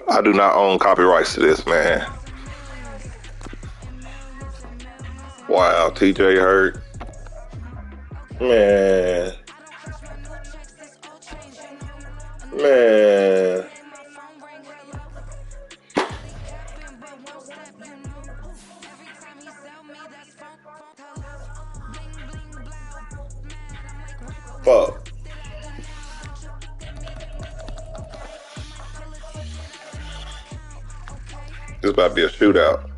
I do not own copyrights to this, man. Wow, TJ hurt. Man. Man. Fuck. This about to be a shootout.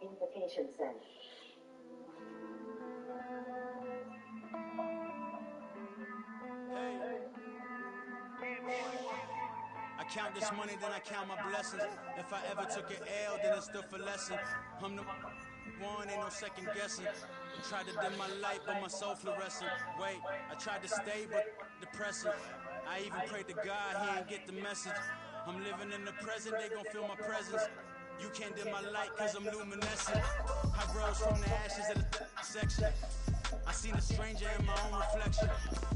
Invitation sent. I count this money, then I count my blessings. If I ever took an L, then it's still for lesson. I'm the one, ain't no second guessing. Tried to dim my light, but my soul fluorescent. Wait, I tried to stay, but depressing. I even prayed to God, he ain't get the message. I'm living in the present, they gon' feel my presence. You can't dim my light, cause I'm luminescent. I rose from the ashes of the section. I seen a stranger in my own reflection.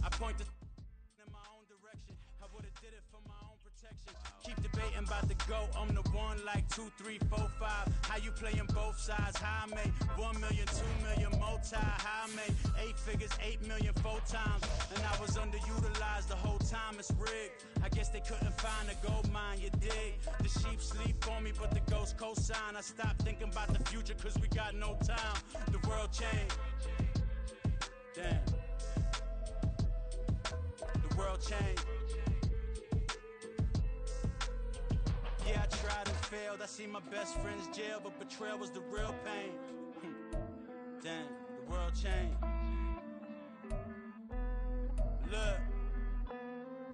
I point the in my own direction. I would've did it for my own protection. Keep debating about the GOAT. I'm the one like 2, 3, 4, 5. How you playing both sides? How I made 1 million, 2 million, multi. How I made 8 figures, 8 million, 4 times. And I was underutilized the whole time. It's rigged. I guess they couldn't find a gold mine, you dig? The sheep sleep on me, but the ghost co-sign. I stopped thinking about the future, cause we got no time. The world changed. Damn. The world changed. Yeah, I tried and failed. I seen my best friends jail, but betrayal was the real pain. Damn, the world changed. Look,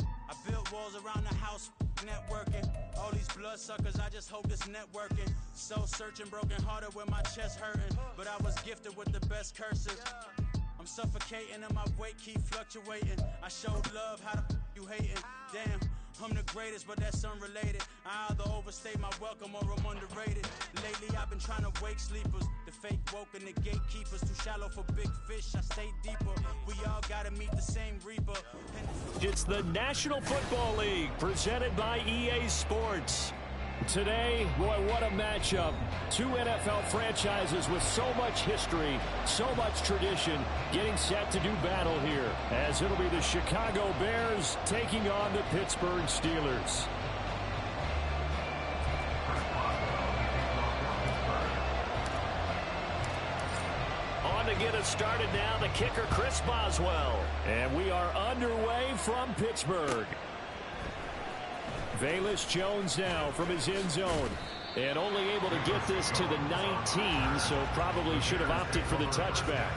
I built walls around the house, networking. All these bloodsuckers, I just hope this networking. Soul searching, broken hearted with my chest hurting. But I was gifted with the best curses. I'm suffocating and my weight keep fluctuating. I showed love, how the you hating? Damn, I'm the greatest, but that's unrelated. I either overstay my welcome or I'm underrated. Lately I've been trying to wake sleepers. The fake woke and the gatekeepers. Too shallow for big fish, I stay deeper. We all gotta meet the same reaper. It's the National Football League, presented by EA Sports. Today, boy, what a matchup. Two NFL franchises with so much history, so much tradition, getting set to do battle here, as it'll be the Chicago Bears taking on the Pittsburgh Steelers. On to get us started now, the kicker, Chris Boswell. And we are underway from Pittsburgh. Velus Jones now from his end zone. And only able to get this to the 19, so probably should have opted for the touchback.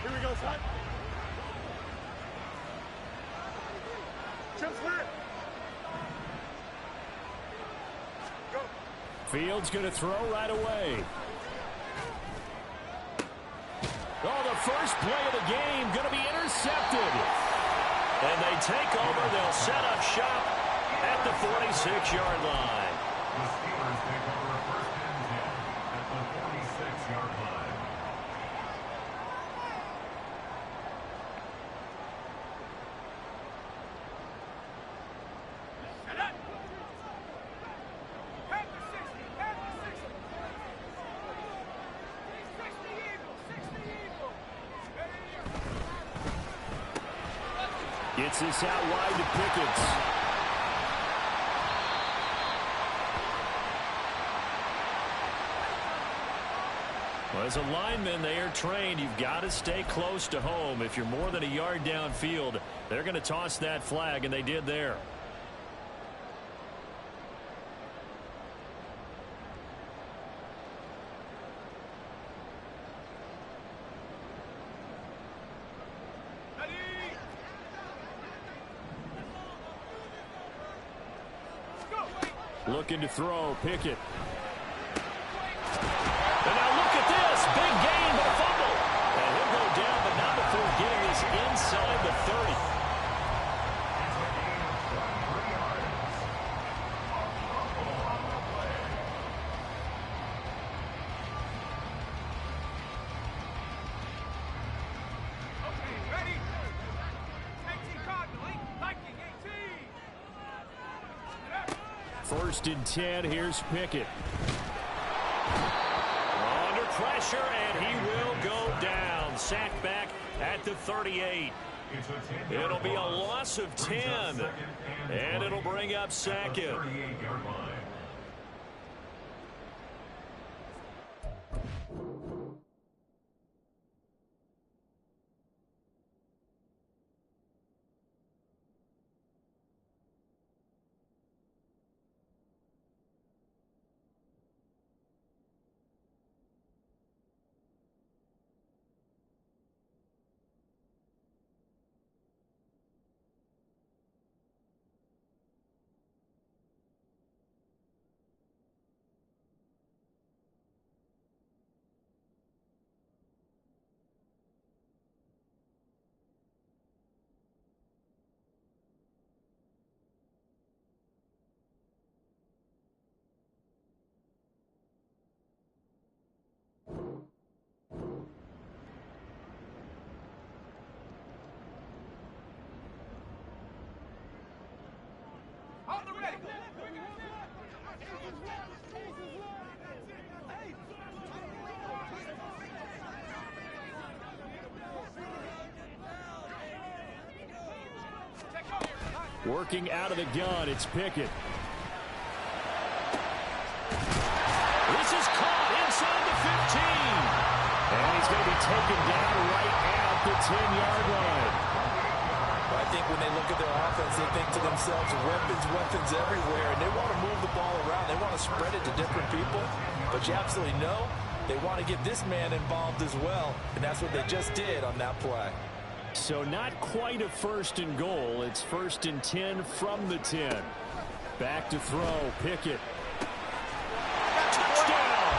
Here we go, son. Jump flat. Go. Fields going to throw right away. Oh, the first play of the game going to be intercepted. And they take over. They'll set up shop at the 46-yard line. The Steelers take over first and 10 at the 46-yard line. Gets this out wide to Pickens. Well, as a lineman, they are trained. You've got to stay close to home. If you're more than a yard downfield, they're going to toss that flag, and they did there. Looking to throw, Pickett. And now look at this, big gain, but a fumble. And he'll go down, but not before getting this inside the 30. First and 10, here's Pickett. Under pressure, and he will go down. Sacked back at the 38. It'll be a loss of 10, and it'll bring up second. Working out of the gun, it's Pickett. This is caught inside the 15. And he's going to be taken down right at the 10-yard line. I think when they look at their offense, they think to themselves, weapons everywhere, and they want to move the ball around. They want to spread it to different people. But you absolutely know they want to get this man involved as well, and that's what they just did on that play. So not quite a first and goal. It's first and 10 from the 10. Back to throw, Pickett. Touchdown!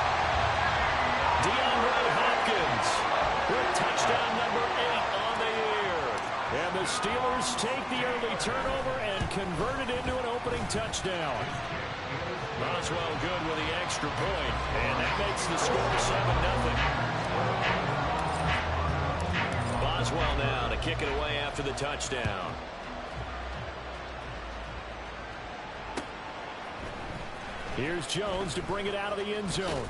DeAndre Hopkins with touchdown number 8 on the year. And the Steelers take the early turnover and convert it into an opening touchdown. Boswell good with the extra point, and that makes the score 7-0. Boswell now to kick it away after the touchdown. Here's Jones to bring it out of the end zone.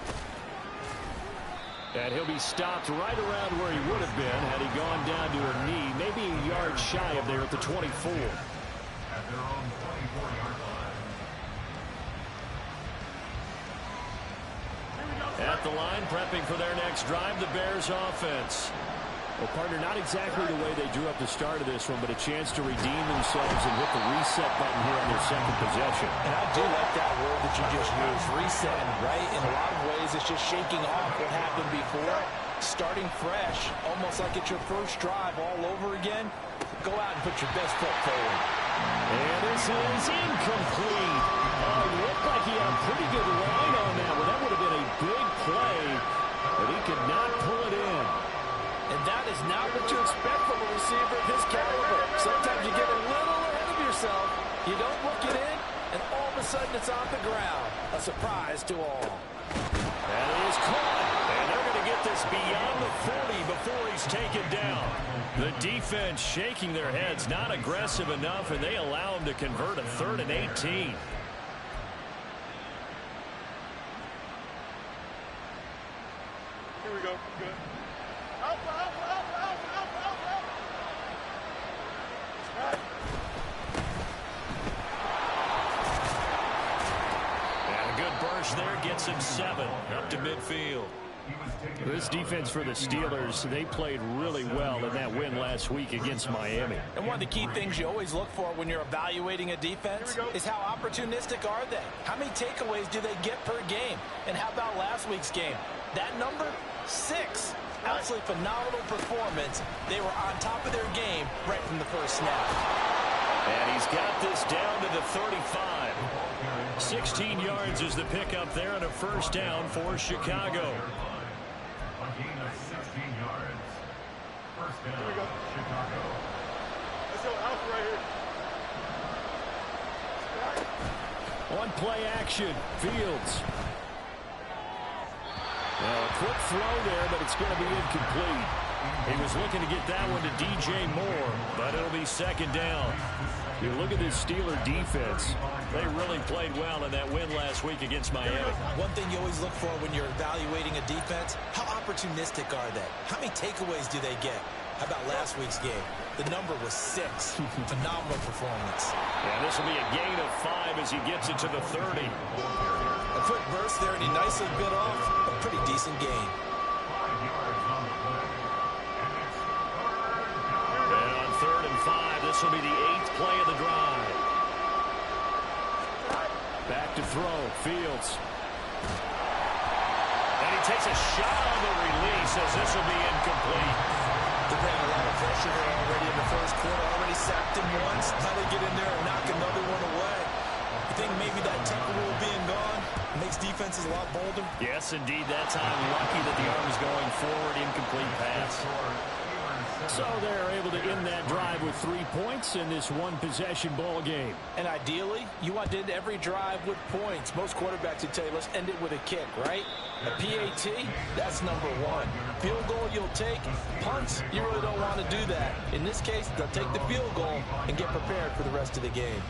And he'll be stopped right around where he would have been had he gone down to a knee, maybe a yard shy of there at the 24. At their own 24-yard line. At the line, prepping for their next drive, the Bears offense. Well, partner, not exactly the way they drew up the start of this one, but a chance to redeem themselves and hit the reset button here on their second possession. And I do like that word that you just used, resetting, right? In a lot of ways, it's just shaking off what happened before, starting fresh, almost almost like it's your first drive all over again. Go out and put your best foot forward. And this is incomplete. It looked like he had a pretty good line on that one. That would have been a big play, but he could not pull it in. And that is not what you expect from a receiver of his caliber. Sometimes you get a little ahead of yourself. You don't look it in, and all of a sudden it's on the ground. A surprise to all. That is caught. And they're going to get this beyond the 40 before he's taken down. The defense shaking their heads, not aggressive enough, and they allow him to convert a 3rd and 18. Here we go. Good. And a good burst there gets him 7 up to midfield. This defense for the Steelers, they played really well in that win last week against Miami. And one of the key things you always look for when you're evaluating a defense is how opportunistic are they? How many takeaways do they get per game? And how about last week's game? That number, 6. Absolutely phenomenal performance. They were on top of their game right from the first snap. And he's got this down to the 35. 16 yards is the pickup there and a first down for Chicago. A gain of 16 yards. First down, Chicago. Let's go, Alpha right here. On play action, Fields. Well, a quick throw there, but it's going to be incomplete. He was looking to get that one to DJ Moore, but it'll be second down. You look at this Steeler defense. They really played well in that win last week against Miami. One thing you always look for when you're evaluating a defense, how opportunistic are they? How many takeaways do they get? How about last week's game? The number was 6. Phenomenal performance. Yeah, this will be a gain of 5 as he gets it to the 30. A quick burst there, and he nicely bit off a pretty decent gain. 5 yards on the play. And on 3rd and 5, this will be the 8th play of the drive. Back to throw, Fields. And he takes a shot on the release as this will be incomplete. They're bringing a lot of pressure here already in the first quarter. Already sacked him once. How they get in there and knock another one away. You think maybe that tackle rule being gone makes defenses a lot bolder? Yes, indeed. That time, lucky that the arm was going forward. Incomplete pass. So they're able to end that drive with 3 points in this one-possession ball game. And ideally, you want to end every drive with points. Most quarterbacks would tell you, let's end it with a kick, right? A PAT, that's number 1. Field goal you'll take. Punts, you really don't want to do that. In this case, they'll take the field goal and get prepared for the rest of the game.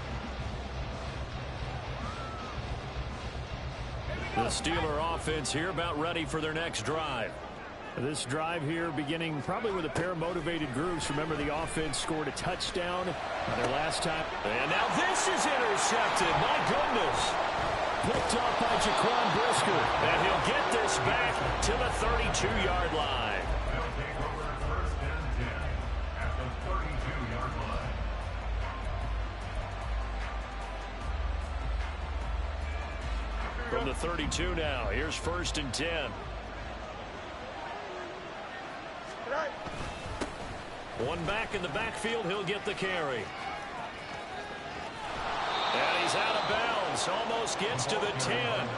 The Steeler offense here about ready for their next drive. This drive here beginning probably with a pair of motivated groups. Remember, the offense scored a touchdown their last time. And now this is intercepted. My goodness. Picked up by Jaquan Brisker. And he'll get this back to the 32-yard line. They'll take over first and 10 at the 32-yard line. From the 32 now, here's first and 10. Right. One back in the backfield, he'll get the carry. And he's out of bounds, almost gets to the 10.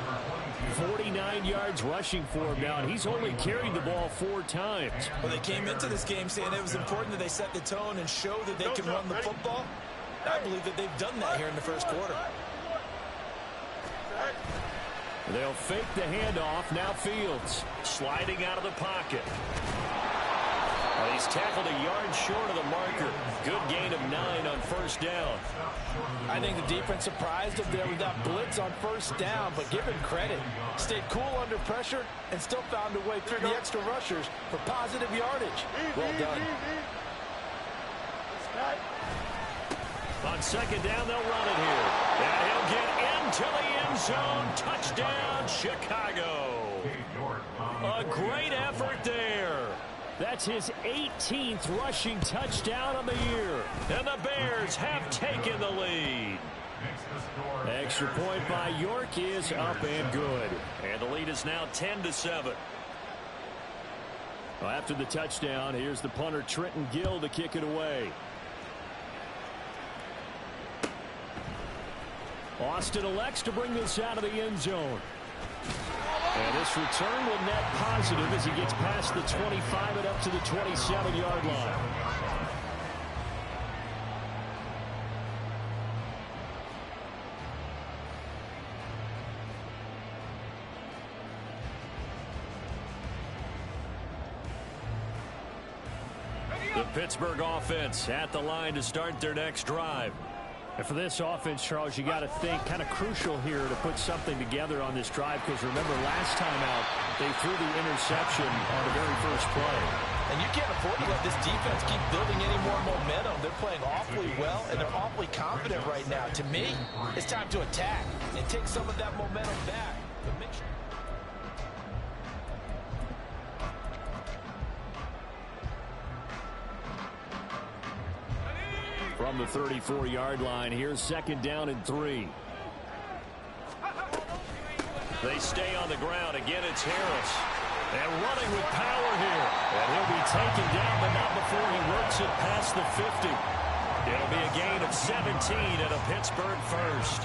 49 yards rushing for him now, and he's only carried the ball 4 times. Well, they came into this game saying it was important that they set the tone and show that they can run the football. I believe that they've done that here in the first quarter. They'll fake the handoff. Now Fields sliding out of the pocket. Well, he's tackled a yard short of the marker. Good gain of 9 on first down. I think the defense surprised him there with that blitz on first down, but give him credit. Stayed cool under pressure and still found a way through the extra rushers for positive yardage. Well done. On second down, they'll run it here. And he'll get into the end zone. Touchdown, Chicago. A great effort there. That's his 18th rushing touchdown on the year. And the Bears have taken the lead. Extra point by York is up and good. And the lead is now 10-7. Well, after the touchdown, here's the punter Trenton Gill to kick it away. Austin elects to bring this out of the end zone. And this return will net positive as he gets past the 25 and up to the 27-yard line. The Pittsburgh offense at the line to start their next drive. And for this offense, Charles, you got to think kind of crucial here to put something together on this drive, because remember last time out they threw the interception on the very first play. And you can't afford to let this defense keep building any more momentum. They're playing awfully well, and they're awfully confident right now. To me, it's time to attack and take some of that momentum back. But make sure. From the 34-yard line, here's 2nd down and 3. They stay on the ground. Again, it's Harris. And running with power here. And he'll be taken down, but not before he works it past the 50. It'll be a gain of 17 and a Pittsburgh first.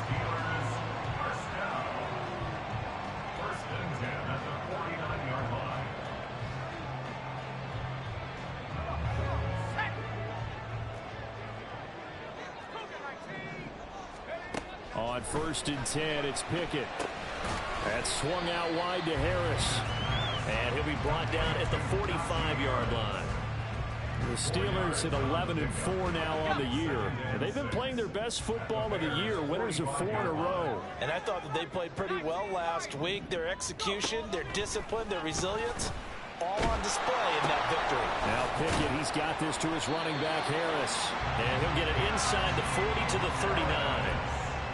First and 10 at the 49-yard line. On 1st and 10, it's Pickett. That's swung out wide to Harris. And he'll be brought down at the 45-yard line. The Steelers at 11-4 now on the year. And they've been playing their best football of the year, winners of 4 in a row. And I thought that they played pretty well last week. Their execution, their discipline, their resilience, all on display in that victory. Now Pickett, he's got this to his running back Harris. And he'll get it inside the 40 to the 39.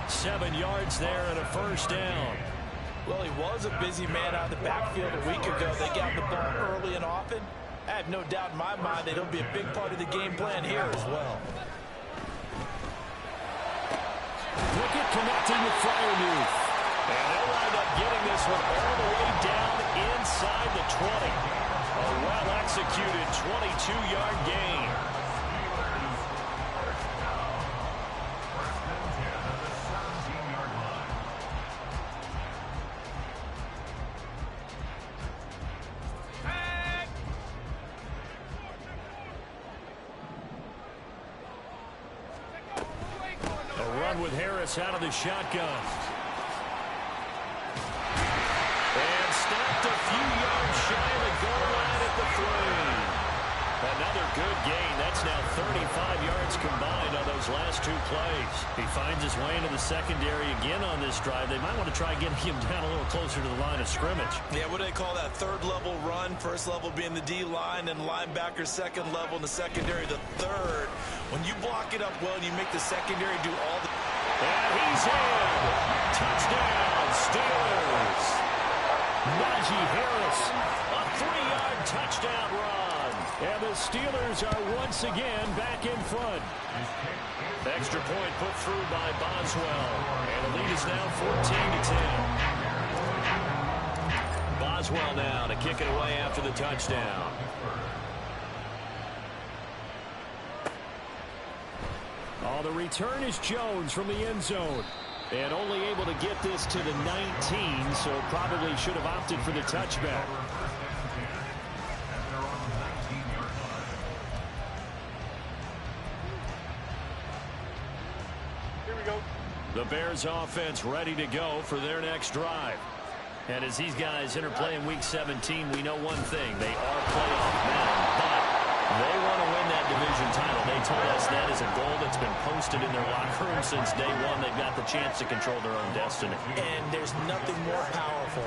7 yards there and a first down. Well, he was a busy man out of the backfield a week ago. They got the ball early and often. I have no doubt in my mind that he'll be a big part of the game plan here as well. Pickett connecting with Freiermuth. And they'll wind up getting this one all the way down inside the 20. A well-executed 22-yard gain. With Harris out of the shotgun. And stopped a few yards shy of the goal line at the 3. Another good gain. That's now 35 yards combined on those last 2 plays. He finds his way into the secondary again on this drive. They might want to try getting him down a little closer to the line of scrimmage. Yeah, what do they call that? 3rd level run. 1st level being the D-line, and linebacker 2nd level, and the secondary the 3rd. When you block it up well and you make the secondary do all the... And he's in. Touchdown, Steelers. Najee Harris, a 3-yard touchdown run. And the Steelers are once again back in front. Extra point put through by Boswell. And the lead is now 14-10. Boswell now to kick it away after the touchdown. Oh, the return is Jones from the end zone. And only able to get this to the 19, so probably should have opted for the touchback. Here we go. The Bears offense ready to go for their next drive. And as these guys interplay in Week 17, we know one thing. They are playoff men, but they want to win that division title. They told us that is a goal that's been posted in their locker room since day one. They've got the chance to control their own destiny. And there's nothing more powerful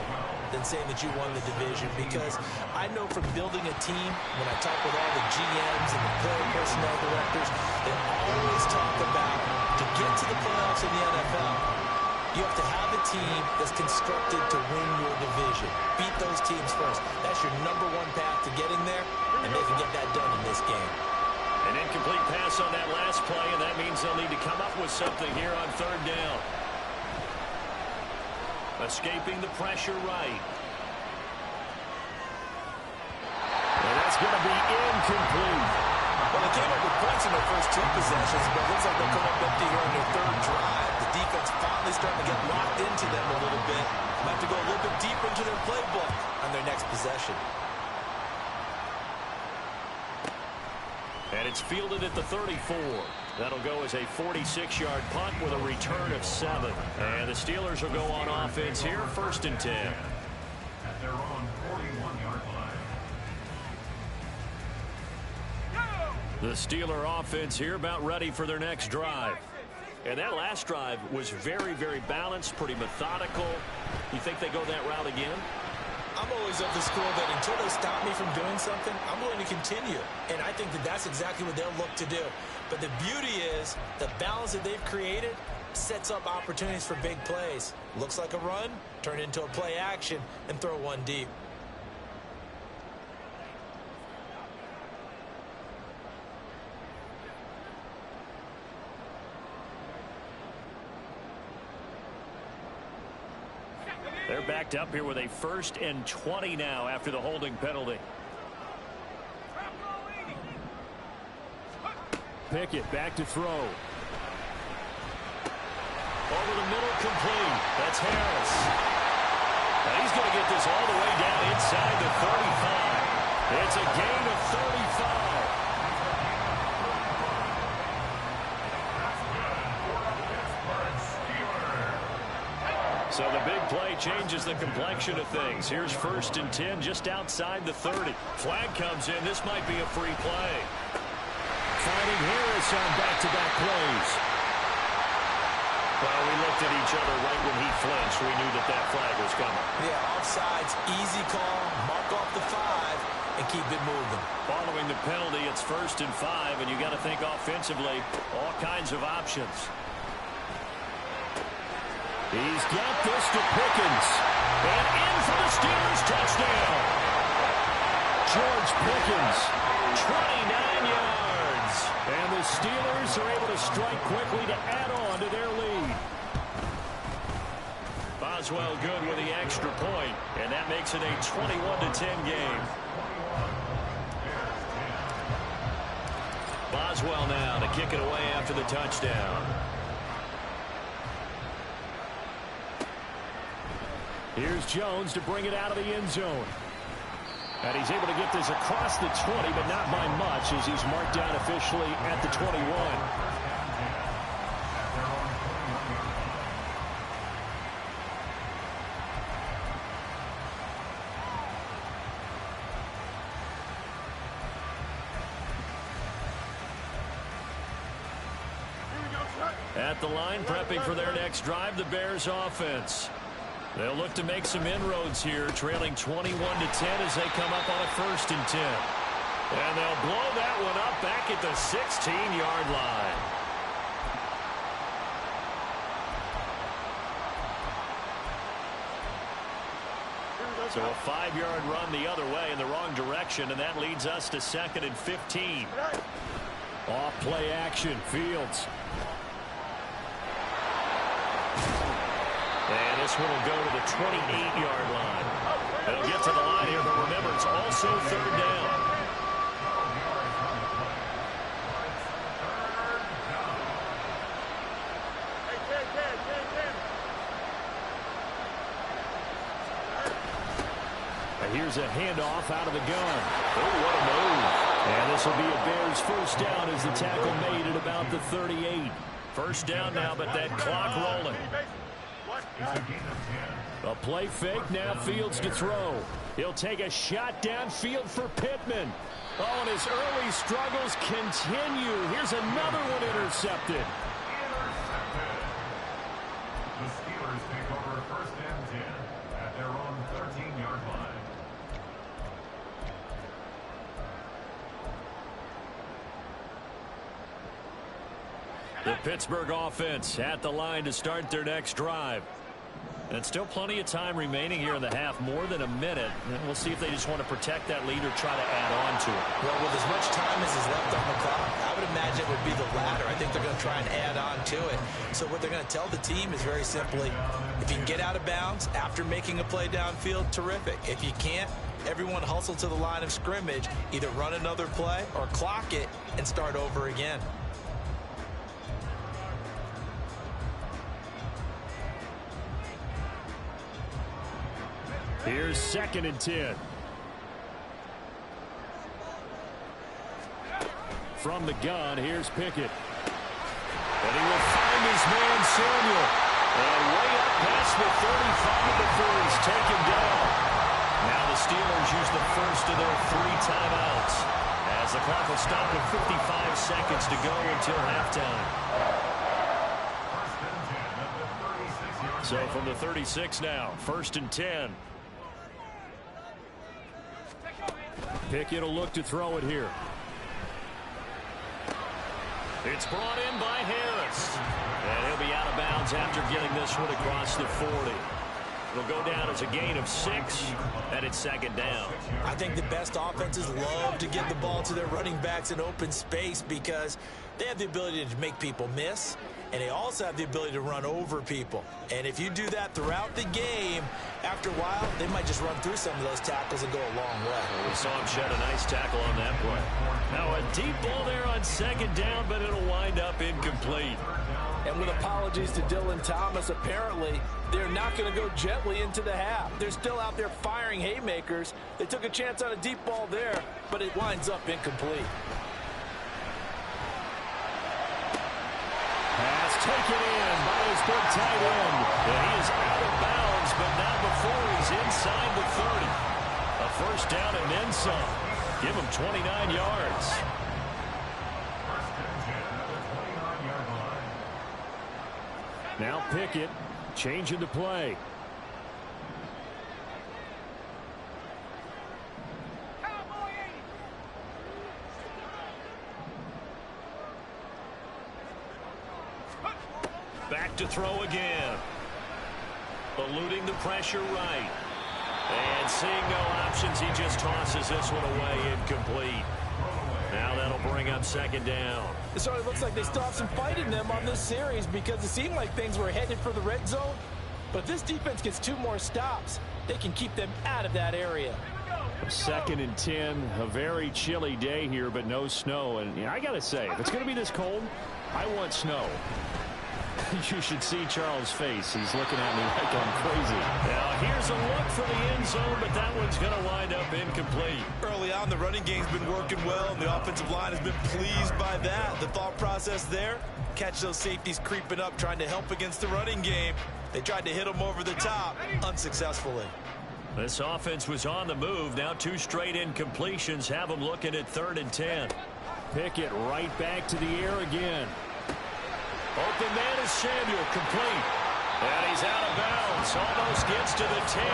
than saying that you won the division, because I know from building a team, when I talk with all the GMs and the player personnel directors, they always talk about to get to the playoffs in the NFL, you have to have a team that's constructed to win your division. Beat those teams first. That's your #1 path to getting there, and they can get that done in this game. An incomplete pass on that last play, and that means they'll need to come up with something here on 3rd down. Escaping the pressure right. And that's it's going to be incomplete. Well, they came up with points in their first 2 possessions, but it looks like they'll come up empty here on their 3rd drive. The defense finally starting to get locked into them a little bit. Might have to go a little bit deeper into their playbook on their next possession. And it's fielded at the 34. That'll go as a 46-yard punt with a return of 7. And the Steelers will go on offense here, 1st and 10. At their own 41-yard line. The Steeler offense here about ready for their next drive. And that last drive was very, very balanced, pretty methodical. You think they go that route again? I'm always of the school that until they stop me from doing something, I'm willing to continue. And I think that that's exactly what they'll look to do. But the beauty is the balance that they've created sets up opportunities for big plays. Looks like a run, turn into a play action, and throw one deep. They're backed up here with a 1st and 20 now after the holding penalty. Pickett back to throw. Over the middle, complete. That's Harris. And he's going to get this all the way down inside the 35. It's a gain of 35. So the big play changes the complexion of things. Here's 1st and 10 just outside the 30. Flag comes in. This might be a free play. Finding Harris on back-to-back plays. Well, we looked at each other right when he flinched. We knew that that flag was coming. Yeah, offsides, easy call, mark off the 5, and keep it moving. Following the penalty, it's 1st and 5, and you got to think offensively, all kinds of options. He's got this to Pickens. And in for the Steelers touchdown. George Pickens, 29 yards. And the Steelers are able to strike quickly to add on to their lead. Boswell good with the extra point, and that makes it a 21-10 game. Boswell now to kick it away after the touchdown. Here's Jones to bring it out of the end zone. And he's able to get this across the 20, but not by much as he's marked down officially at the 21. At the line, prepping for their next drive, the Bears offense. They'll look to make some inroads here, trailing 21-10 as they come up on a 1st and 10. And they'll blow that one up back at the 16-yard line. So a 5-yard run the other way in the wrong direction, and that leads us to 2nd and 15. Off play action, Fields. And this one will go to the 28-yard line. They'll get to the line here, but remember, it's also 3rd down. And here's a handoff out of the gun. Oh, what a move. And this will be a Bears 1st down as the tackle made at about the 38. 1st down now, but that clock rolling. A play fake, now Fields to throw. He'll take a shot downfield for Pittman. Oh, and his early struggles continue. Here's another one intercepted. The Steelers take over 1st and 10 at their own 13-yard line. The Pittsburgh offense at the line to start their next drive. And still plenty of time remaining here in the half, more than a minute. And we'll see if they just want to protect that lead or try to add on to it. Well, with as much time as is left on the clock, I would imagine it would be the latter. I think they're going to try and add on to it. So what they're going to tell the team is very simply, if you can get out of bounds after making a play downfield, terrific. If you can't, everyone hustle to the line of scrimmage, either run another play or clock it and start over again. Here's 2nd and 10. From the gun, here's Pickett. And he will find his man, Samuel. And way up past the 35 before he's taken down. Now the Steelers use the first of their 3 timeouts, as the clock will stop with 55 seconds to go until halftime. So from the 36 now, 1st and 10. Pickett will look to throw it here. It's brought in by Harris. And he'll be out of bounds after getting this one across the 40. It'll go down as a gain of 6, and it's 2nd down. I think the best offenses love to get the ball to their running backs in open space because they have the ability to make people miss, and they also have the ability to run over people. And if you do that throughout the game, after a while, they might just run through some of those tackles and go a long way. Well, we saw him shed a nice tackle on that play. Now a deep ball there on 2nd down, but it'll wind up incomplete. And with apologies to Dylan Thomas, apparently they're not going to go gently into the half. They're still out there firing haymakers. They took a chance on a deep ball there, but it winds up incomplete. Pass taken in by his big tight end. And he is out of bounds, but not before he's inside the 30. A 1st down and then some. Give him 29 yards. Now Pickett changing the play. Back to throw again. Eluding the pressure right. And seeing no options, he just tosses this one away, incomplete. Now that'll bring up 2nd down. It sort of looks like they still have some fight in them on this series because it seemed like things were headed for the red zone. But if this defense gets 2 more stops, they can keep them out of that area. 2nd and 10, a very chilly day here, but no snow. And I got to say, if it's going to be this cold, I want snow. You should see Charles' face. He's looking at me like I'm crazy. Now here's a look for the end zone, but that one's going to wind up incomplete. Early on, the running game's been working well, and the offensive line has been pleased by that. The thought process there, catch those safeties creeping up, trying to help against the running game. They tried to hit them over the top, unsuccessfully. This offense was on the move. Now 2 straight incompletions have them looking at 3rd and 10. Pickett right back to the air again. Open man is Samuel, complete. And he's out of bounds. Almost gets to the 10.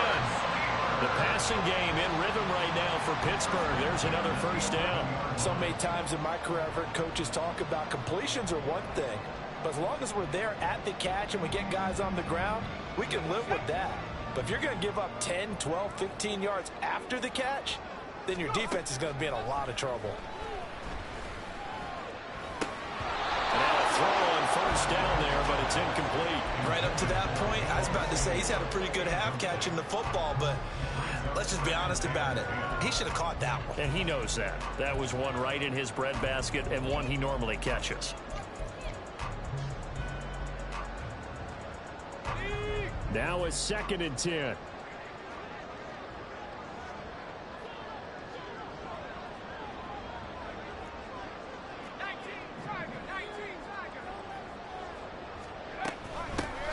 The passing game in rhythm right now for Pittsburgh. There's another 1st down. So many times in my career I've heard coaches talk about completions are one thing. But as long as we're there at the catch and we get guys on the ground, we can live with that. But if you're going to give up 10, 12, 15 yards after the catch, then your defense is going to be in a lot of trouble. Throw on 1st down there, but it's incomplete. Right up to that point, I was about to say he's had a pretty good half catching the football, but let's just be honest about it. He should have caught that one. And he knows that. That was one right in his breadbasket and one he normally catches. Now a 2nd and 10.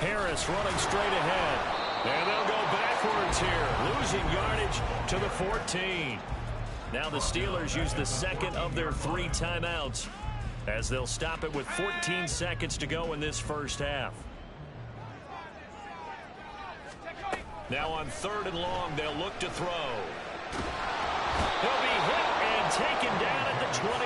Harris running straight ahead. And they'll go backwards here, losing yardage to the 14. Now the Steelers use the 2nd of their 3 timeouts as they'll stop it with 14 seconds to go in this 1st half. Now on 3rd and long, they'll look to throw. He'll be hit and taken down at the 21.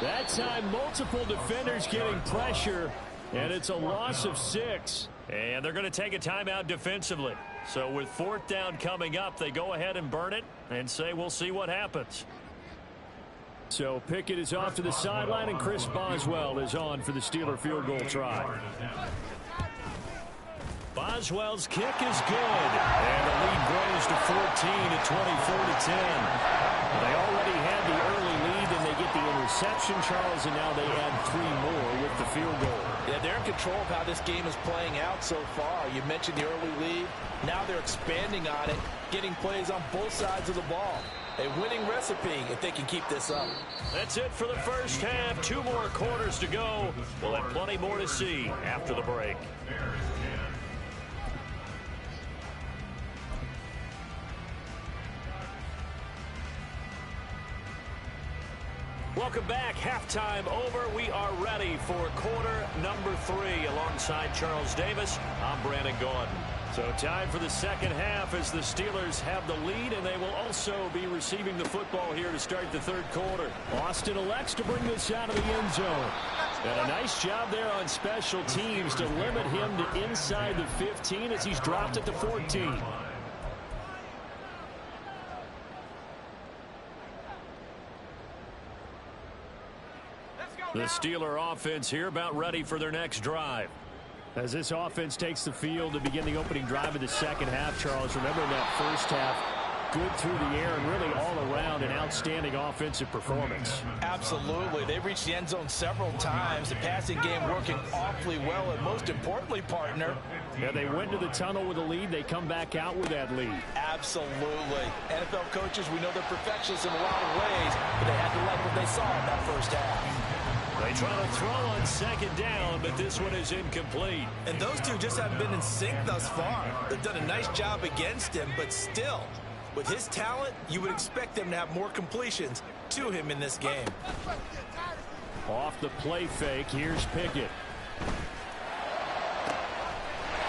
That time, multiple defenders getting pressure, and it's a loss of 6. And they're going to take a timeout defensively. So with 4th down coming up, they go ahead and burn it and say we'll see what happens. So Pickett is off to the sideline, and Chris Boswell is on for the Steeler field goal try. Boswell's kick is good. And the lead grows to 14 at 24-10. They already had the early lead, and they get the interception, Charles, and now they add 3 more with the field goal. Yeah, they're in control of how this game is playing out so far. You mentioned the early lead. Now they're expanding on it, getting plays on both sides of the ball. A winning recipe if they can keep this up. That's it for the first half. 2 more quarters to go. We'll have plenty more to see after the break. Welcome back. Halftime over. We are ready for quarter number 3 alongside Charles Davis. I'm Brandon Gordon. So time for the second half as the Steelers have the lead, and they will also be receiving the football here to start the third quarter. Austin elects to bring this out of the end zone. And a nice job there on special teams to limit him to inside the 15 as he's dropped at the 14. The Steeler offense here about ready for their next drive. As this offense takes the field to begin the opening drive of the second half, Charles, remember in that first half, good through the air and really all around an outstanding offensive performance. Absolutely. They reached the end zone several times. The passing game working awfully well, and most importantly, partner. Yeah, they went to the tunnel with a lead. They come back out with that lead. Absolutely. NFL coaches, we know they're perfectionists in a lot of ways, but they had to like what they saw in that first half. They try to throw on second down, but this one is incomplete. And those two just haven't been in sync thus far. They've done a nice job against him, but still, with his talent, you would expect them to have more completions to him in this game. Off the play fake, here's Pickett.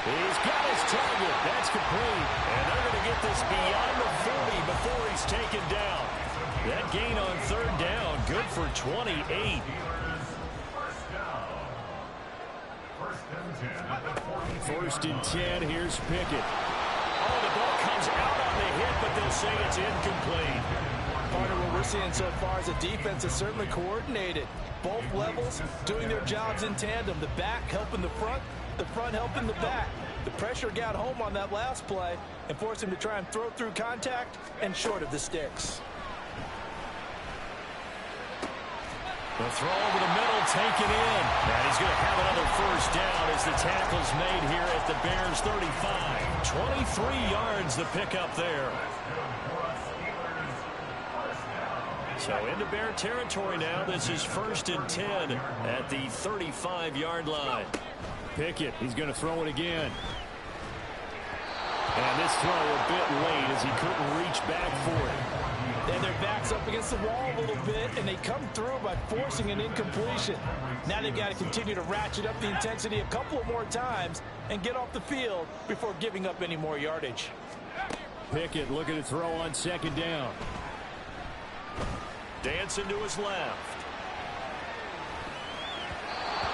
He's got his target. That's complete. And they're going to get this beyond the 40 before he's taken down. That gain on third down, good for 28. First and 10, here's Pickett. Oh, the ball comes out on the hit, but they'll say it's incomplete. Partner, what we're seeing so far is a defense is certainly coordinated. Both levels doing their jobs in tandem. The back helping the front helping the back. The pressure got home on that last play and forced him to try and throw through contact and short of the sticks. The throw over the middle, taken in. And he's going to have another first down as the tackle's made here at the Bears 35. 23 yards the pickup there. So into Bear territory now. This is 1st and 10 at the 35-yard line. Pickett, he's going to throw it again. And this throw a bit late as he couldn't reach back for it. And their back's up against the wall a little bit, and they come through by forcing an incompletion. Now they've got to continue to ratchet up the intensity a couple of more times and get off the field before giving up any more yardage. Pickett looking to throw on second down. Dancing to his left.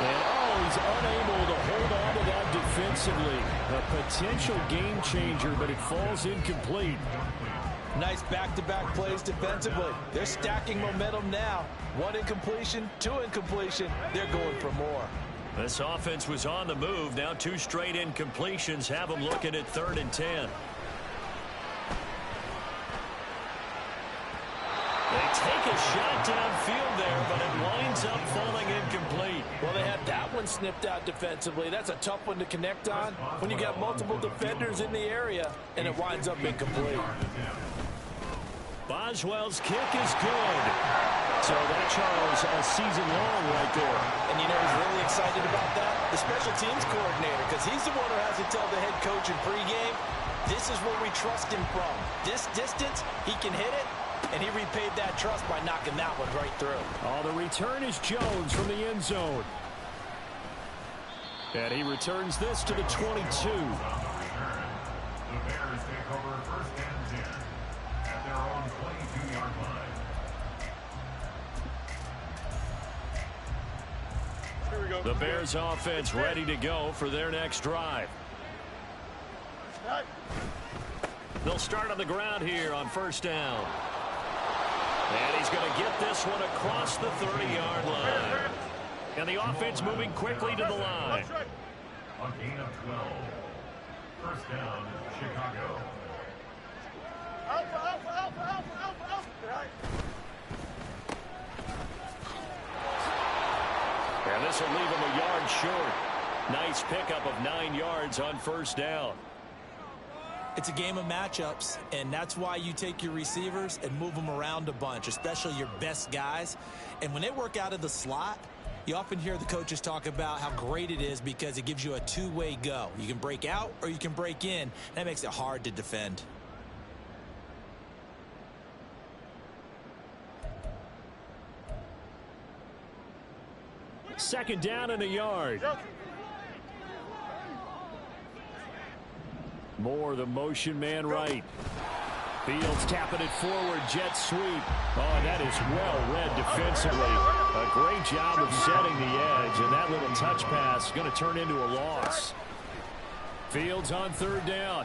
And he's unable to hold on to that defensively. A potential game changer, but it falls incomplete. Nice back-to-back plays defensively. They're stacking momentum now. 1 incompletion, 2 incompletion. They're going for more. This offense was on the move. Now 2 straight incompletions have them looking at 3rd and 10. They take a shot downfield there, but it winds up falling incomplete. Well, they had that one snipped out defensively. That's a tough one to connect on when you got multiple defenders in the area, and it winds up incomplete. Boswell's kick is good. So that, Charles, a season long right there. And you know who's really excited about that? The special teams coordinator, because he's the one who has to tell the head coach in pregame, this is where we trust him from. This distance, he can hit it, and he repaid that trust by knocking that one right through. Oh, the return is Jones from the end zone. And he returns this to the 22. The Bears take over 1st and 10 at their own 22-yard line. Here we go. The Bears offense ready to go for their next drive. They'll start on the ground here on first down. And he's going to get this one across the 30-yard line. And the offense moving quickly to the line. A gain of 12. First down, Chicago. And this will leave him a yard short. Nice pickup of 9 yards on first down. It's a game of matchups, and that's why you take your receivers and move them around a bunch, especially your best guys. And when they work out of the slot, you often hear the coaches talk about how great it is because it gives you a two-way go. You can break out or you can break in. That makes it hard to defend. Second down and a yard. Moore, the motion man right. Fields tapping it forward, jet sweep. Oh, that is well read defensively. A great job of setting the edge, and that little touch pass is going to turn into a loss. Fields on third down.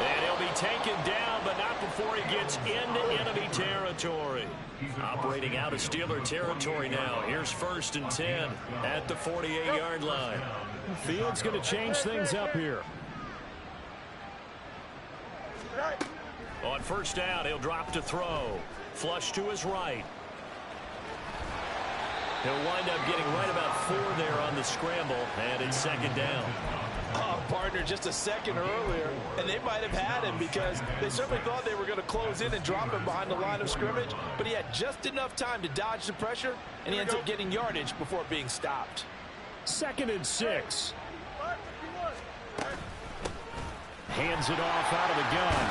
And he'll be taken down, but not before he gets into enemy territory. Operating out of Steeler territory now. Here's first and 10 at the 48-yard line. Fields going to change things up here. On first down, he'll drop to throw. Flush to his right. He'll wind up getting right about 4 there on the scramble, and it's second down. Oh, partner, just a second earlier, and they might have had him because they certainly thought they were going to close in and drop him behind the line of scrimmage, but he had just enough time to dodge the pressure, and he ends up getting yardage before being stopped. Second and 6. Hands it off out of the gun.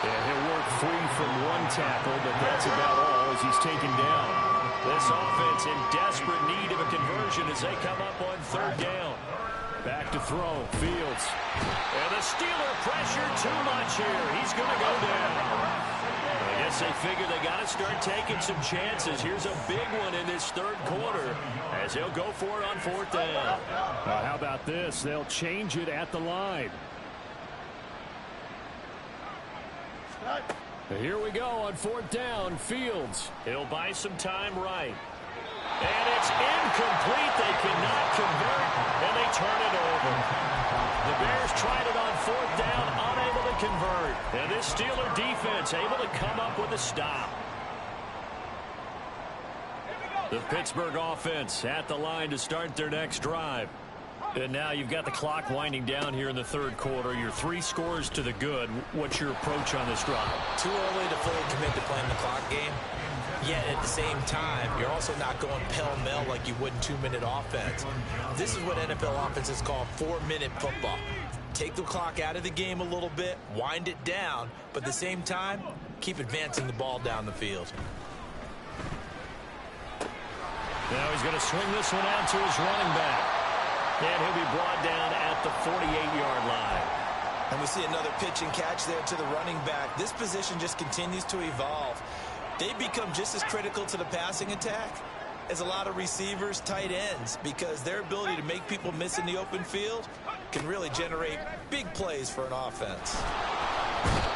And he'll work free from one tackle, but that's about all as he's taken down. This offense in desperate need of a conversion as they come up on third down. Back to throw, Fields. And the Steeler pressure too much here. He's going to go down. I guess they figure they got to start taking some chances. Here's a big one in this third quarter as he'll go for it on fourth down. How about this? They'll change it at the line. Here we go on fourth down. Fields. He'll buy some time right. And it's incomplete. They cannot convert, and they turn it over. The Bears tried it on fourth down, unable to convert. And this Steeler defense able to come up with a stop. The Pittsburgh offense at the line to start their next drive. And now you've got the clock winding down here in the third quarter. You're 3 scores to the good. What's your approach on this drive? Too early to fully commit to playing the clock game. Yet at the same time, you're also not going pell-mell like you would in 2-minute offense. This is what NFL offenses call 4-minute football. Take the clock out of the game a little bit, wind it down, but at the same time, keep advancing the ball down the field. Now he's going to swing this one out to his running back. And he'll be brought down at the 48-yard line. And we see another pitch and catch there to the running back. This position just continues to evolve. They become just as critical to the passing attack as a lot of receivers, tight ends, because their ability to make people miss in the open field can really generate big plays for an offense.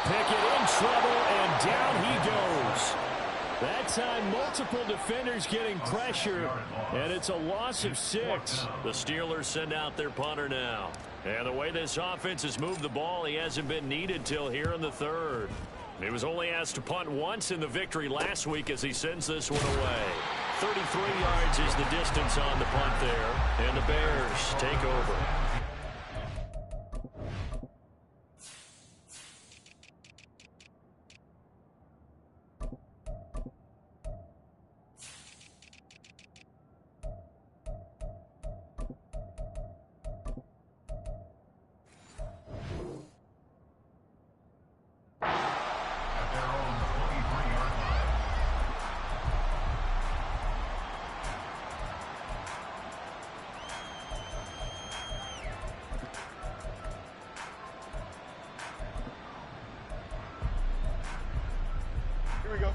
Pickett in trouble, and down he goes. That time, multiple defenders getting pressure, and it's a loss of 6. The Steelers send out their punter now. And the way this offense has moved the ball, he hasn't been needed till here in the third. He was only asked to punt once in the victory last week as he sends this one away. 33 yards is the distance on the punt there, and the Bears take over.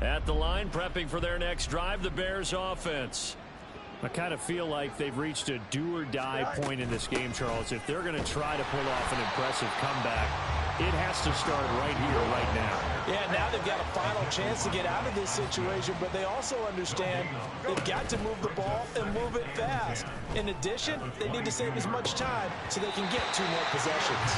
At the line, prepping for their next drive, the Bears offense. I kind of feel like they've reached a do-or-die point in this game, Charles. If they're going to try to pull off an impressive comeback, it has to start right here, right now. Yeah, now they've got a final chance to get out of this situation, but they also understand they've got to move the ball and move it fast. In addition, they need to save as much time so they can get 2 more possessions.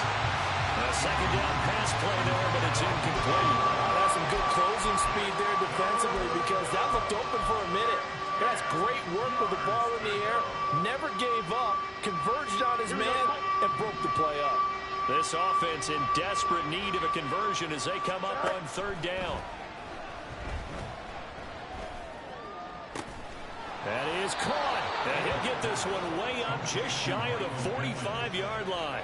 A second down pass play there, but it's incomplete. That's some good closing speed there defensively because that looked open for a minute. That's great work with the ball in the air. Never gave up, converged on his man, and broke the play up. This offense in desperate need of a conversion as they come up on 3rd down. That is caught. And he'll get this one way up just shy of the 45-yard line.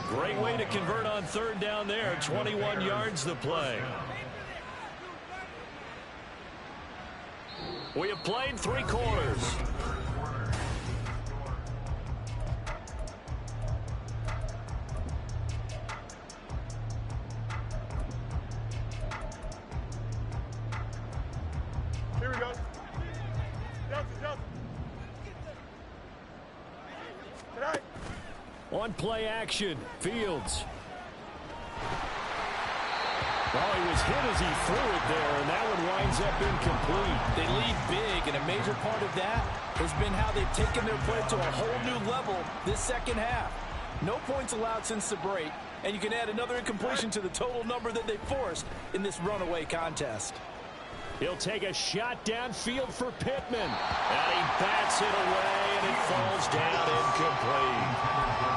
Great way to convert on 3rd down there. 21 yards the play. We have played 3 quarters. Here we go. Johnson. Tonight. On play action, Fields. Well, he was hit as he threw it there, and that one winds up incomplete. They lead big, and a major part of that has been how they've taken their play to a whole new level this second half. No points allowed since the break, and you can add another incompletion to the total number that they forced in this runaway contest. He'll take a shot downfield for Pittman. And he bats it away, and it falls down incomplete.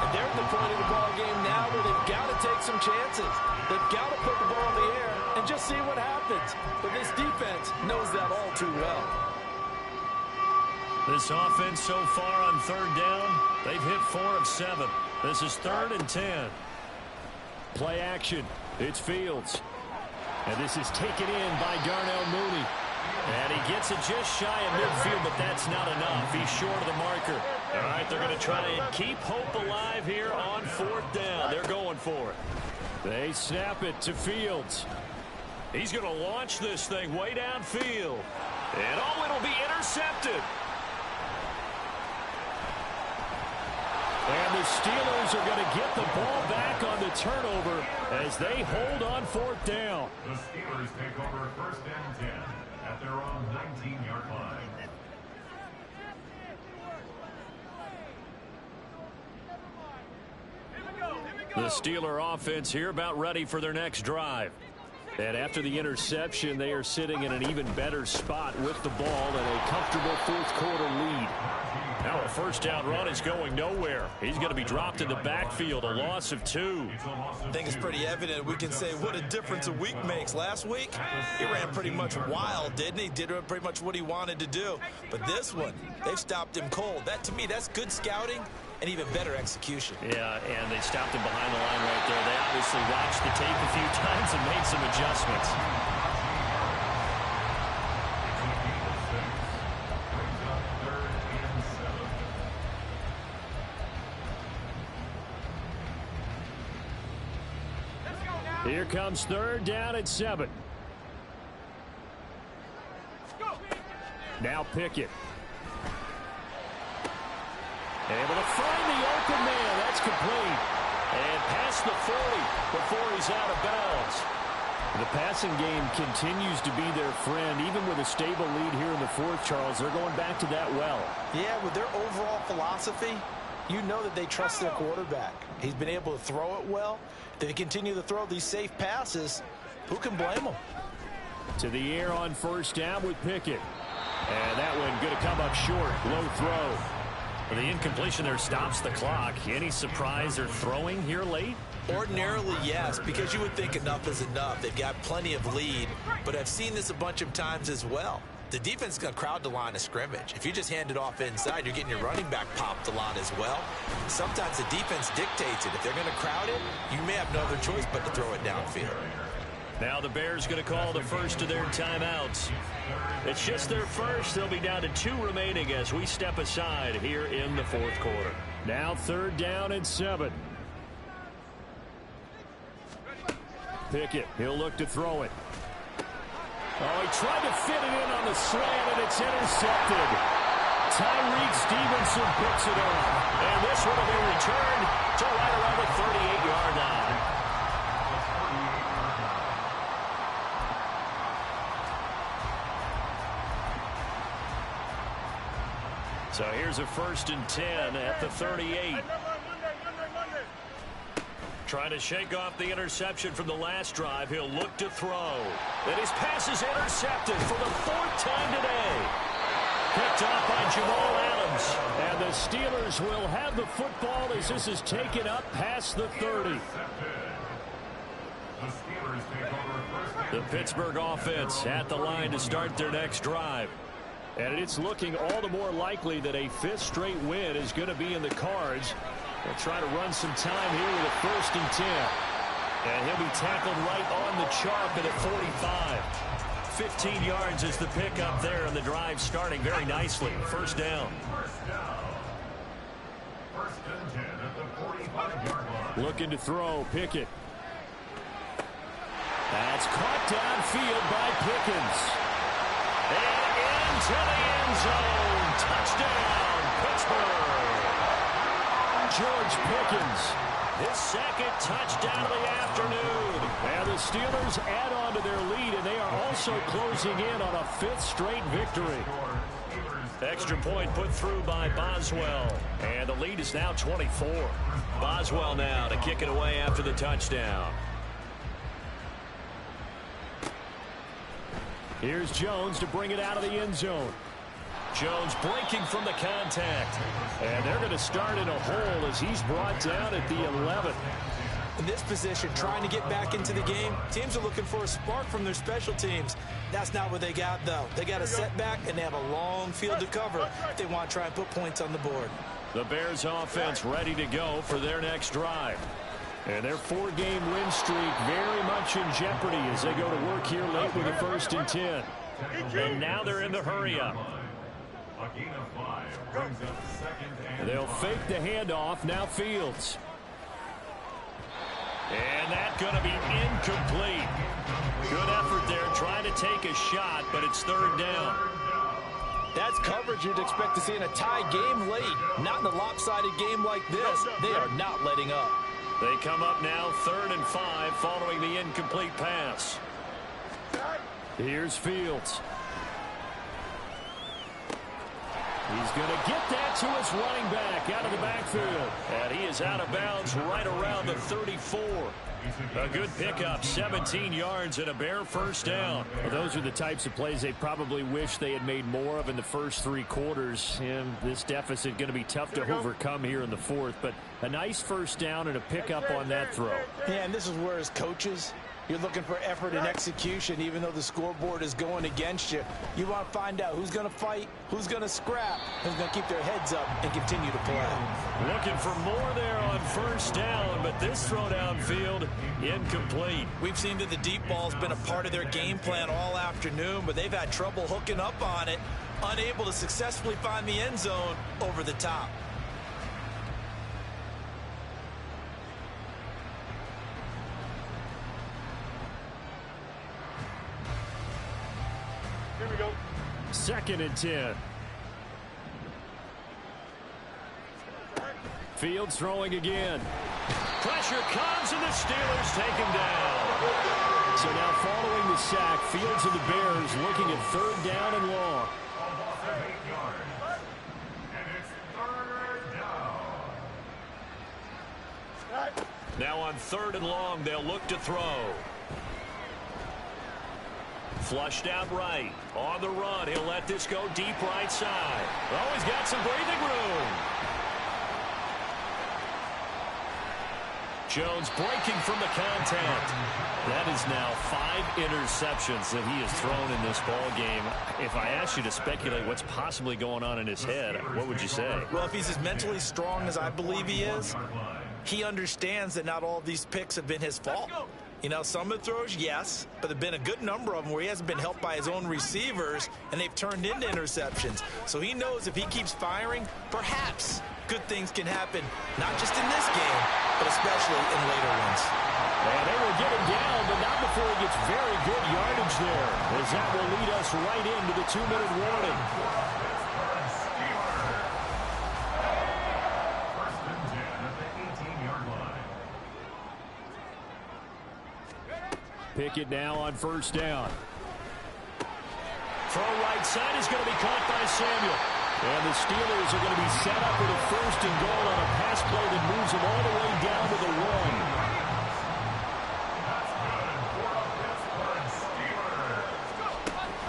And they're at the point of the ball game now where they've got to take some chances. They've got to put the ball in the air and just see what happens. But this defense knows that all too well. This offense so far on 3rd down, they've hit 4 of 7. This is 3rd and 10. Play action. It's Fields. And this is taken in by Darnell Mooney. And he gets it just shy of midfield, but that's not enough. He's short of the marker. All right, they're going to try and keep hope alive here on 4th down. They're going for it. They snap it to Fields. He's going to launch this thing way downfield. And oh, it'll be intercepted. And the Steelers are going to get the ball back on the turnover as they hold on 4th down. The Steelers take over 1st and 10 at their own 19-yard line. The Steeler offense here about ready for their next drive. And after the interception, they are sitting in an even better spot with the ball and a comfortable 4th quarter lead. Now a 1st down run is going nowhere. He's going to be dropped in the backfield, a loss of 2. I think it's pretty evident. We can say what a difference a week makes. Last week, he ran pretty much wild, didn't he? Did pretty much what he wanted to do. But this one, they've stopped him cold. That, to me, that's good scouting and even better execution. Yeah, and they stopped him behind the line right there. They obviously watched the tape a few times and made some adjustments. Here comes 3rd down and 7. Now Pickett. Able to find the open man. That's complete. And past the 40 before he's out of bounds. The passing game continues to be their friend. Even with a stable lead here in the 4th, Charles, they're going back to that well. Yeah, with their overall philosophy, you know that they trust their quarterback. He's been able to throw it well. They continue to throw these safe passes. Who can blame them? To the air on 1st down with Pickett. And that one going to come up short. Low throw. The incompletion there stops the clock. Any surprise they're throwing here late? Ordinarily, yes, because you would think enough is enough. They've got plenty of lead, but I've seen this a bunch of times as well. The defense is going to crowd the line of scrimmage. If you just hand it off inside, you're getting your running back popped a lot as well. Sometimes the defense dictates it. If they're going to crowd it, you may have no other choice but to throw it downfield. Now the Bears going to call the first of their timeouts. It's just their first. They'll be down to 2 remaining as we step aside here in the 4th quarter. Now 3rd down and 7. Pickett, he'll look to throw it. Oh, he tried to fit it in on the slant, and it's intercepted. Tyreek Stevenson picks it up. And this one will be returned to right around the 38-yard line. So here's a 1st and 10 at the 38. Trying to shake off the interception from the last drive. He'll look to throw. And his pass is intercepted for the 4th time today. Picked off by Jamal Adams. And the Steelers will have the football as this is taken up past the 30. The Pittsburgh offense at the line to start their next drive. And it's looking all the more likely that a 5th straight win is going to be in the cards. They'll try to run some time here with a 1st and 10. And he'll be tackled right on the chalk at the 45. 15 yards is the pickup there, and the drive starting very nicely. 1st down. Looking to throw, Pickett. That's caught downfield by Pickens. And into the end zone. Touchdown, Pittsburgh. George Pickens, his 2nd touchdown of the afternoon. And the Steelers add on to their lead, and they are also closing in on a 5th straight victory. Extra point put through by Boswell. And the lead is now 24. Boswell now to kick it away after the touchdown. Here's Jones to bring it out of the end zone. Jones breaking from the contact. And they're going to start in a hole as he's brought down at the 11. In this position, trying to get back into the game, teams are looking for a spark from their special teams. That's not what they got, though. They got a setback, and they have a long field to cover if they want to try and put points on the board. The Bears offense ready to go for their next drive. And their 4-game win streak very much in jeopardy as they go to work here late with a 1st and 10. And now they're in the hurry-up. They'll fake the handoff. Now Fields. And that's going to be incomplete. Good effort there trying to take a shot, but it's 3rd down. That's coverage you'd expect to see in a tie game late. Not in a lopsided game like this. They are not letting up. They come up now 3rd and 5 following the incomplete pass. Here's Fields. He's going to get that to his running back out of the backfield. And he is out of bounds right around the 34. A good pickup, 17 yards and a bare 1st down. Well, those are the types of plays they probably wish they had made more of in the first 3 quarters. And this deficit going to be tough to overcome here in the 4th. But a nice 1st down and a pickup on that throw. Yeah, and this is where as coaches, you're looking for effort and execution, even though the scoreboard is going against you. You want to find out who's going to fight, who's going to scrap, who's going to keep their heads up and continue to play. Looking for more there on 1st down, but this throw downfield, incomplete. We've seen that the deep ball's been a part of their game plan all afternoon, but they've had trouble hooking up on it, unable to successfully find the end zone over the top. Here we go. 2nd and 10. Fields throwing again. Pressure comes, and the Steelers take him down. So now following the sack, Fields and the Bears looking at 3rd down and long. Now on 3rd and long, they'll look to throw. Flushed out right. On the run, he'll let this go deep right side. Oh, he's got some breathing room. Jones breaking from the contact. That is now 5 interceptions that he has thrown in this ball game. If I asked you to speculate what's possibly going on in his head, what would you say? Well, if he's as mentally strong as I believe he is, he understands that not all of these picks have been his fault. You know, some of the throws, yes, but there have been a good number of them where he hasn't been helped by his own receivers, and they've turned into interceptions. So he knows if he keeps firing, perhaps good things can happen, not just in this game, but especially in later ones. And they will get him down, but not before he gets very good yardage there, as that will lead us right into the 2-minute warning. Pickett now on first down. Throw right side is going to be caught by Samuel. And the Steelers are going to be set up with a first and goal on a pass play that moves them all the way down to the 1.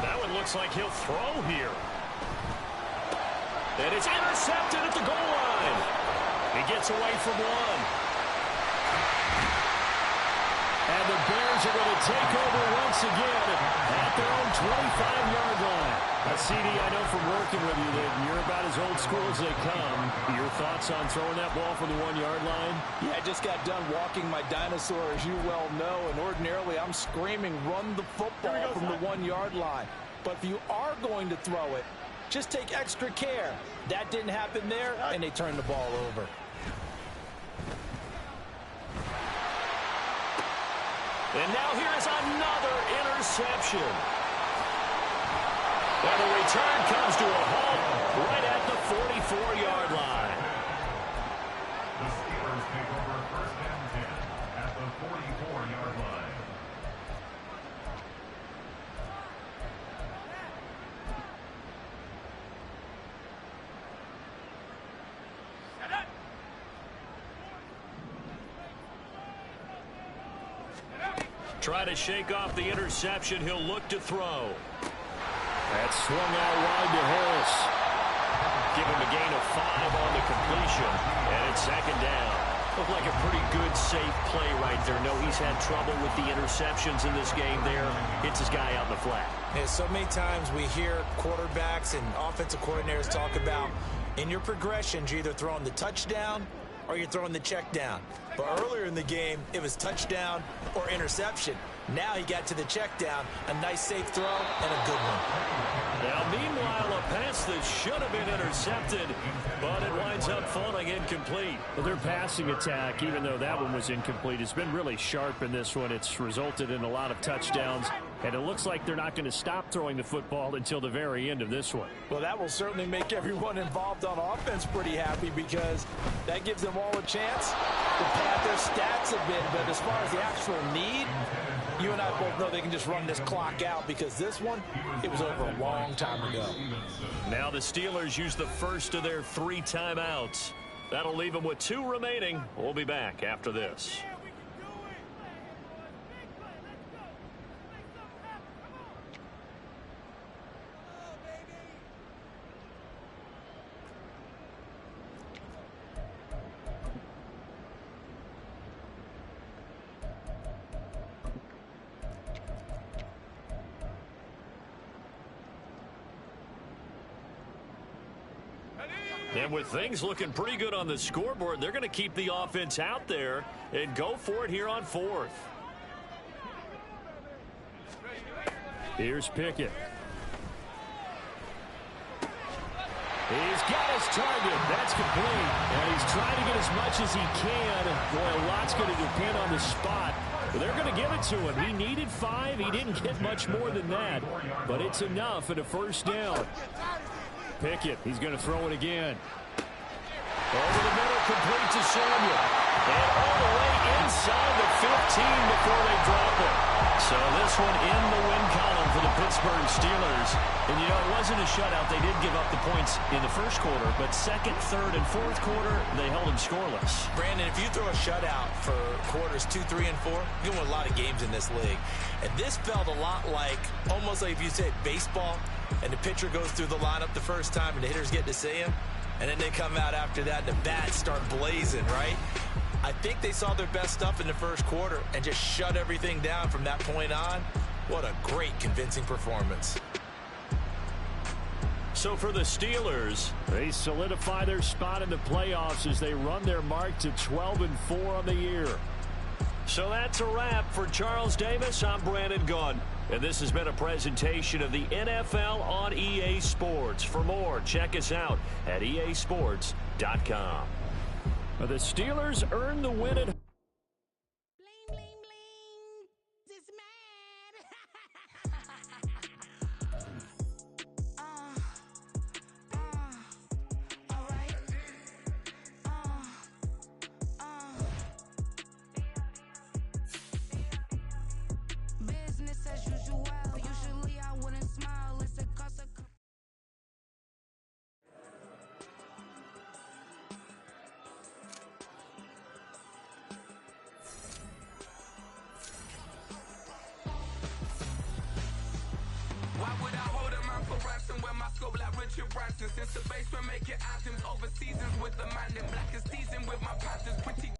That one looks like he'll throw here. And it's intercepted at the goal line. He gets away from one. And the Bears are going to take over once again at their own 25-yard line. CD, I know from working with you that you're about as old school as they come. Your thoughts on throwing that ball from the 1-yard line? Yeah, I just got done walking my dinosaur, as you well know, and ordinarily I'm screaming, run the football from the 1-yard line. But if you are going to throw it, just take extra care. That didn't happen there, and they turned the ball over. And now here is another interception. And the return comes to a halt right at the 44-yard line. The Steelers take over first and 10 at the 44-yard line. Try to shake off the interception. He'll look to throw. That's swung out wide to Harris. Give him a gain of 5 on the completion. And it's second down. Looked like a pretty good, safe play right there. No, he's had trouble with the interceptions in this game there. Hits his guy out in the flat. Yeah, so many times we hear quarterbacks and offensive coordinators talk about in your progressions, you're either throwing the touchdown or you're throwing the check down. But earlier in the game, it was touchdown or interception. Now he got to the check down, a nice safe throw, and a good one. Now, meanwhile, a pass that should have been intercepted, but it winds up falling incomplete. Well, their passing attack, even though that one was incomplete, has been really sharp in this one. It's resulted in a lot of touchdowns, and it looks like they're not going to stop throwing the football until the very end of this one. Well, that will certainly make everyone involved on offense pretty happy because that gives them all a chance to pad their stats a bit. But as far as the actual need, you and I both know they can just run this clock out because this one, it was over a long time ago. Now the Steelers use the first of their 3 timeouts. That'll leave them with 2 remaining. We'll be back after this. And with things looking pretty good on the scoreboard, they're going to keep the offense out there and go for it here on 4th. Here's Pickett. He's got his target. That's complete. And he's trying to get as much as he can. Boy, a lot's going to depend on the spot. But they're going to give it to him. He needed 5. He didn't get much more than that. But it's enough at a first down. Pickett, he's going to throw it again. Over the middle, complete to Samuel. And all the way inside the 15 before they drop it. So this one in the win column for the Pittsburgh Steelers. And, you know, it wasn't a shutout. They did give up the points in the first quarter. But second, third, and fourth quarter, they held them scoreless. Brandon, if you throw a shutout for quarters 2, 3, and 4, you win a lot of games in this league. And this felt a lot like, almost like if you said baseball, and the pitcher goes through the lineup the first time and the hitters get to see him, and then they come out after that and the bats start blazing, right? I think they saw their best stuff in the first quarter and just shut everything down from that point on. What a great, convincing performance. So for the Steelers, they solidify their spot in the playoffs as they run their mark to 12-4 on the year. So that's a wrap for Charles Davis. I'm Brandon Gaudin. And this has been a presentation of the NFL on EA Sports. For more, check us out at easports.com. The Steelers earned the win at Bling, bling, bling. This mad. All right. Business as usual. Usually I wouldn't smile. It's a cost of... Why would I hold him out for raps and wear my scope like Richard Branson? Since the basement making items over seasons with the man in black is seasoned with my partners pretty.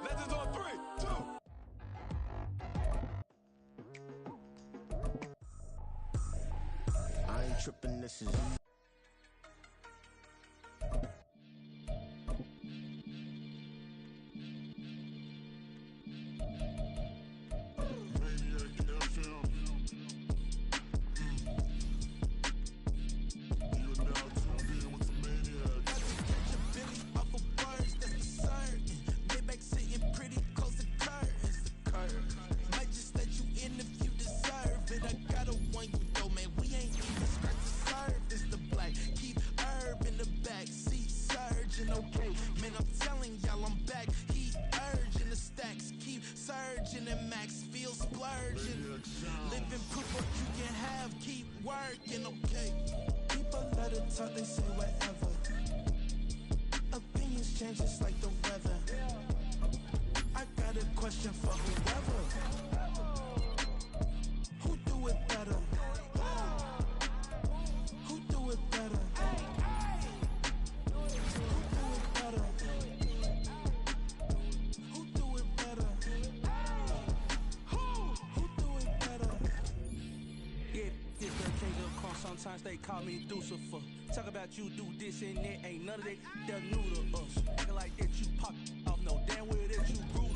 Legends on 3, 2. I ain't tripping, this is... They say whatever. Opinions change just like the weather. I got a question for whoever. Who do it better? Who do it better? Who do it better? Who do it better? Who do it better? Yeah, it's the king of crunk. Sometimes they call me Lucifer. Talk about you do this and that, ain't none of that, they're new to us. Acting like that you pop off, no damn well that you grew